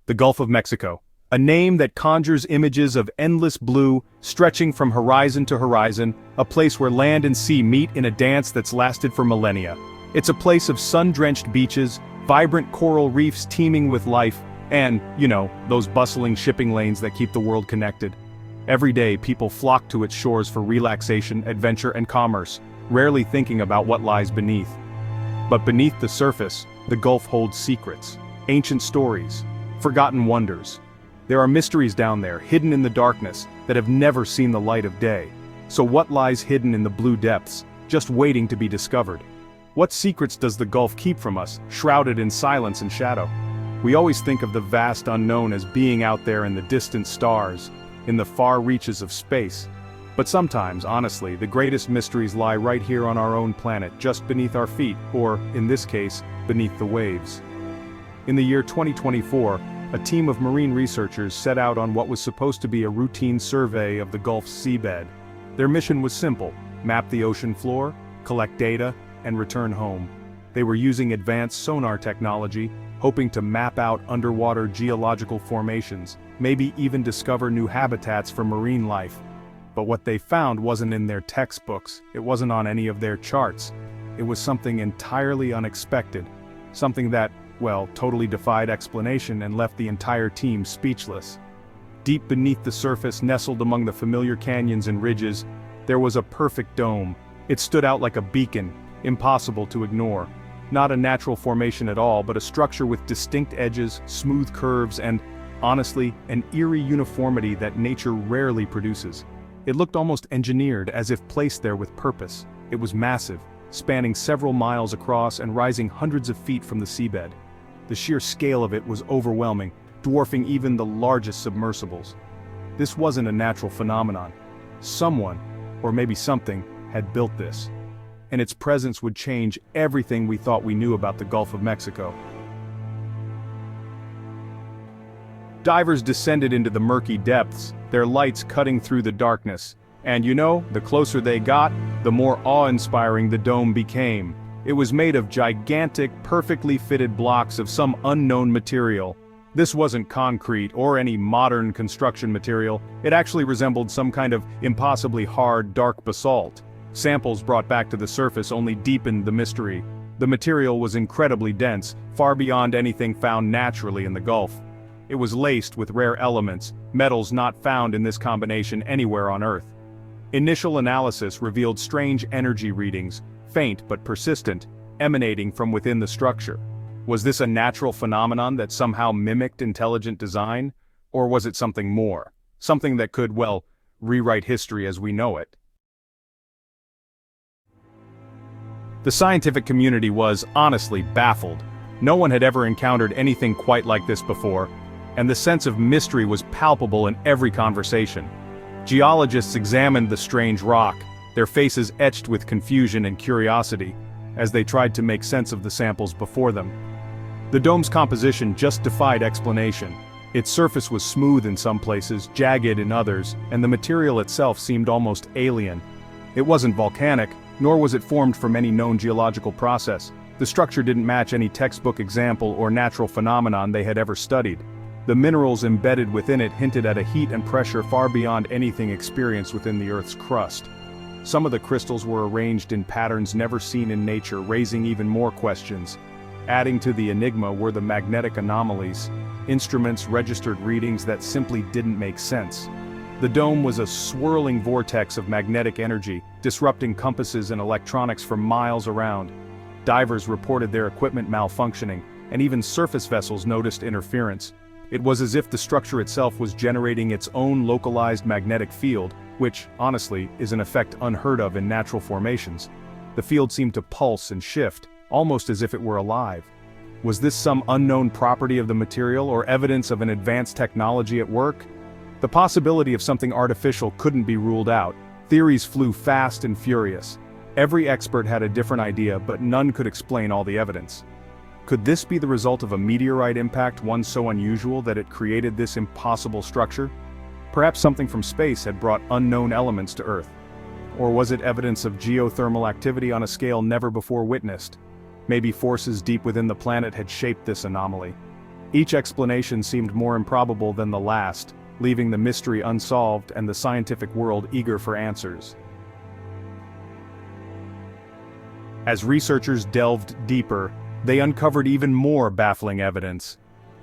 The Gulf of Mexico. A name that conjures images of endless blue, stretching from horizon to horizon, a place where land and sea meet in a dance that's lasted for millennia. It's a place of sun-drenched beaches, vibrant coral reefs teeming with life, and, those bustling shipping lanes that keep the world connected. Every day, people flock to its shores for relaxation, adventure, and commerce, rarely thinking about what lies beneath. But beneath the surface, the Gulf holds secrets, ancient stories, forgotten wonders. There are mysteries down there, hidden in the darkness, that have never seen the light of day. So what lies hidden in the blue depths, just waiting to be discovered? What secrets does the Gulf keep from us, shrouded in silence and shadow? We always think of the vast unknown as being out there in the distant stars, in the far reaches of space. But sometimes, honestly, the greatest mysteries lie right here on our own planet, just beneath our feet, or, in this case, beneath the waves. In the year 2024, a team of marine researchers set out on what was supposed to be a routine survey of the Gulf's seabed. Their mission was simple: map the ocean floor, collect data, and return home. They were using advanced sonar technology, hoping to map out underwater geological formations, maybe even discover new habitats for marine life. But what they found wasn't in their textbooks, it wasn't on any of their charts. It was something entirely unexpected, something that, totally defied explanation and left the entire team speechless. Deep beneath the surface, nestled among the familiar canyons and ridges, there was a perfect dome. It stood out like a beacon, impossible to ignore. Not a natural formation at all, but a structure with distinct edges, smooth curves, and, honestly, an eerie uniformity that nature rarely produces. It looked almost engineered, as if placed there with purpose. It was massive, spanning several miles across and rising hundreds of feet from the seabed. The sheer scale of it was overwhelming, dwarfing even the largest submersibles. This wasn't a natural phenomenon. Someone, or maybe something, had built this. And its presence would change everything we thought we knew about the Gulf of Mexico. Divers descended into the murky depths, their lights cutting through the darkness. And the closer they got, the more awe-inspiring the dome became. It was made of gigantic, perfectly fitted blocks of some unknown material. This wasn't concrete or any modern construction material. It actually resembled some kind of impossibly hard, dark basalt. Samples brought back to the surface only deepened the mystery. The material was incredibly dense, far beyond anything found naturally in the Gulf. It was laced with rare elements, metals not found in this combination anywhere on Earth. Initial analysis revealed strange energy readings, faint but persistent, emanating from within the structure. Was this a natural phenomenon that somehow mimicked intelligent design? Or was it something more? Something that could, rewrite history as we know it? The scientific community was, honestly, baffled. No one had ever encountered anything quite like this before, and the sense of mystery was palpable in every conversation. Geologists examined the strange rock, their faces etched with confusion and curiosity, as they tried to make sense of the samples before them. The dome's composition just defied explanation. Its surface was smooth in some places, jagged in others, and the material itself seemed almost alien. It wasn't volcanic, nor was it formed from any known geological process. The structure didn't match any textbook example or natural phenomenon they had ever studied. The minerals embedded within it hinted at a heat and pressure far beyond anything experienced within the Earth's crust. Some of the crystals were arranged in patterns never seen in nature, raising even more questions. Adding to the enigma were the magnetic anomalies. Instruments registered readings that simply didn't make sense. The dome was a swirling vortex of magnetic energy, disrupting compasses and electronics for miles around. Divers reported their equipment malfunctioning, and even surface vessels noticed interference. It was as if the structure itself was generating its own localized magnetic field, which, honestly, is an effect unheard of in natural formations. The field seemed to pulse and shift, almost as if it were alive. Was this some unknown property of the material or evidence of an advanced technology at work? The possibility of something artificial couldn't be ruled out. Theories flew fast and furious. Every expert had a different idea, but none could explain all the evidence. Could this be the result of a meteorite impact, one so unusual that it created this impossible structure? Perhaps something from space had brought unknown elements to Earth. Or was it evidence of geothermal activity on a scale never before witnessed? Maybe forces deep within the planet had shaped this anomaly. Each explanation seemed more improbable than the last, leaving the mystery unsolved and the scientific world eager for answers. As researchers delved deeper, they uncovered even more baffling evidence.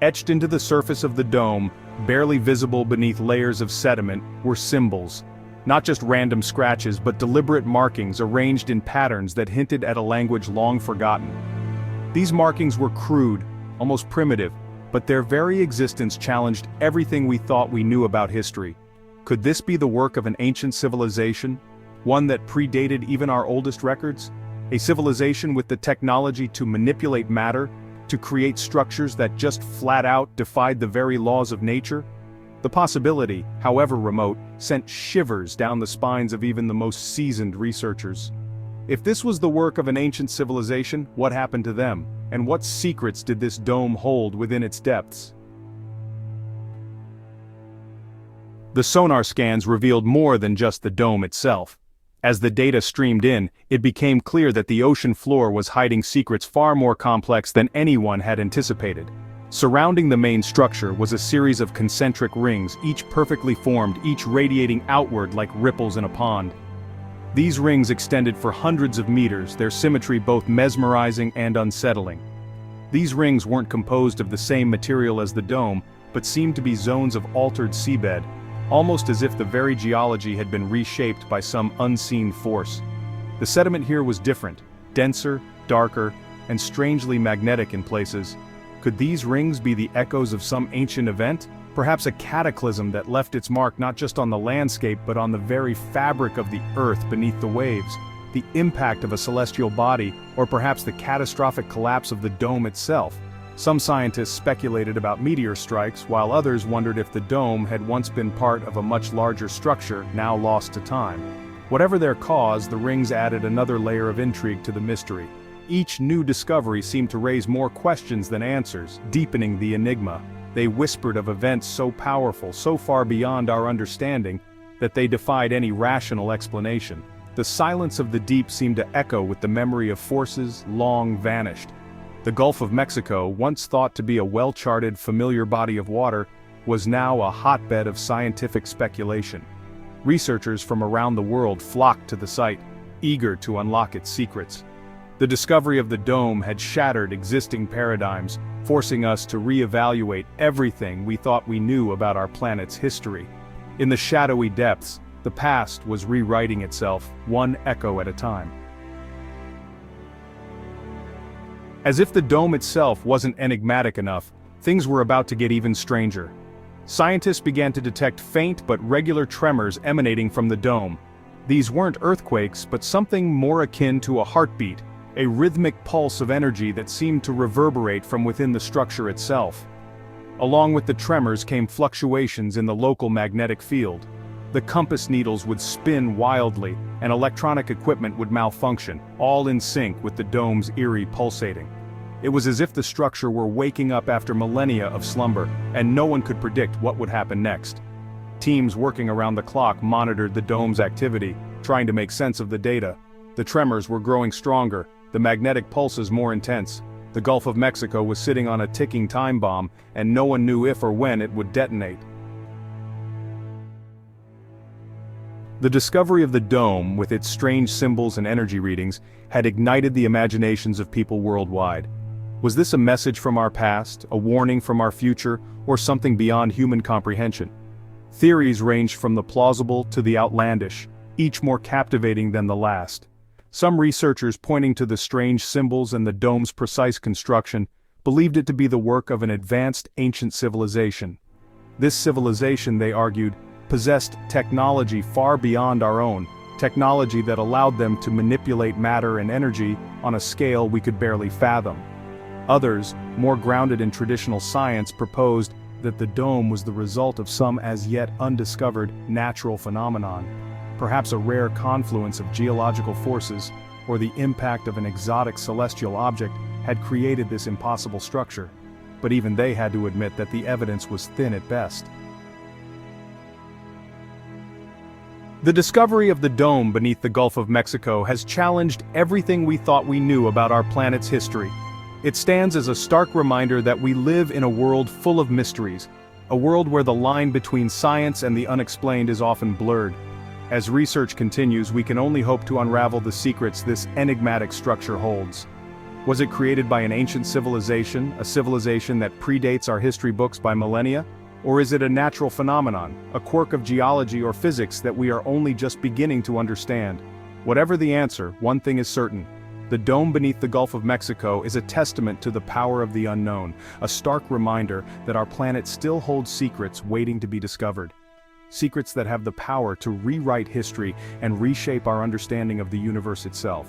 Etched into the surface of the dome, barely visible beneath layers of sediment, were symbols. Not just random scratches but deliberate markings arranged in patterns that hinted at a language long forgotten. These markings were crude, almost primitive, but their very existence challenged everything we thought we knew about history. Could this be the work of an ancient civilization? One that predated even our oldest records? A civilization with the technology to manipulate matter, to create structures that just flat out defied the very laws of nature? The possibility, however remote, sent shivers down the spines of even the most seasoned researchers. If this was the work of an ancient civilization, what happened to them? And what secrets did this dome hold within its depths? The sonar scans revealed more than just the dome itself. As the data streamed in, it became clear that the ocean floor was hiding secrets far more complex than anyone had anticipated. Surrounding the main structure was a series of concentric rings, each perfectly formed, each radiating outward like ripples in a pond. These rings extended for hundreds of meters, their symmetry both mesmerizing and unsettling. These rings weren't composed of the same material as the dome, but seemed to be zones of altered seabed, almost as if the very geology had been reshaped by some unseen force. The sediment here was different, denser, darker, and strangely magnetic in places. Could these rings be the echoes of some ancient event? Perhaps a cataclysm that left its mark not just on the landscape but on the very fabric of the earth beneath the waves, the impact of a celestial body, or perhaps the catastrophic collapse of the dome itself. Some scientists speculated about meteor strikes, while others wondered if the dome had once been part of a much larger structure, now lost to time. Whatever their cause, the rings added another layer of intrigue to the mystery. Each new discovery seemed to raise more questions than answers, deepening the enigma. They whispered of events so powerful, so far beyond our understanding, that they defied any rational explanation. The silence of the deep seemed to echo with the memory of forces long vanished. The Gulf of Mexico, once thought to be a well-charted, familiar body of water, was now a hotbed of scientific speculation. Researchers from around the world flocked to the site, eager to unlock its secrets. The discovery of the dome had shattered existing paradigms, forcing us to reevaluate everything we thought we knew about our planet's history. In the shadowy depths, the past was rewriting itself, one echo at a time. As if the dome itself wasn't enigmatic enough, things were about to get even stranger. Scientists began to detect faint but regular tremors emanating from the dome. These weren't earthquakes, but something more akin to a heartbeat, a rhythmic pulse of energy that seemed to reverberate from within the structure itself. Along with the tremors came fluctuations in the local magnetic field. The compass needles would spin wildly, and electronic equipment would malfunction, all in sync with the dome's eerie pulsating. It was as if the structure were waking up after millennia of slumber, and no one could predict what would happen next. Teams working around the clock monitored the dome's activity, trying to make sense of the data. The tremors were growing stronger, the magnetic pulses more intense. The Gulf of Mexico was sitting on a ticking time bomb, and no one knew if or when it would detonate. The discovery of the dome, with its strange symbols and energy readings, had ignited the imaginations of people worldwide. Was this a message from our past, a warning from our future, or something beyond human comprehension? Theories ranged from the plausible to the outlandish, each more captivating than the last. Some researchers, pointing to the strange symbols and the dome's precise construction, believed it to be the work of an advanced ancient civilization. This civilization, they argued, possessed technology far beyond our own, technology that allowed them to manipulate matter and energy on a scale we could barely fathom. Others, more grounded in traditional science, proposed that the dome was the result of some as yet undiscovered natural phenomenon. Perhaps a rare confluence of geological forces, or the impact of an exotic celestial object, had created this impossible structure. But even they had to admit that the evidence was thin at best. The discovery of the dome beneath the Gulf of Mexico has challenged everything we thought we knew about our planet's history. It stands as a stark reminder that we live in a world full of mysteries, a world where the line between science and the unexplained is often blurred. As research continues, we can only hope to unravel the secrets this enigmatic structure holds. Was it created by an ancient civilization, a civilization that predates our history books by millennia? Or is it a natural phenomenon, a quirk of geology or physics that we are only just beginning to understand? Whatever the answer, one thing is certain. The dome beneath the Gulf of Mexico is a testament to the power of the unknown, a stark reminder that our planet still holds secrets waiting to be discovered. Secrets that have the power to rewrite history and reshape our understanding of the universe itself.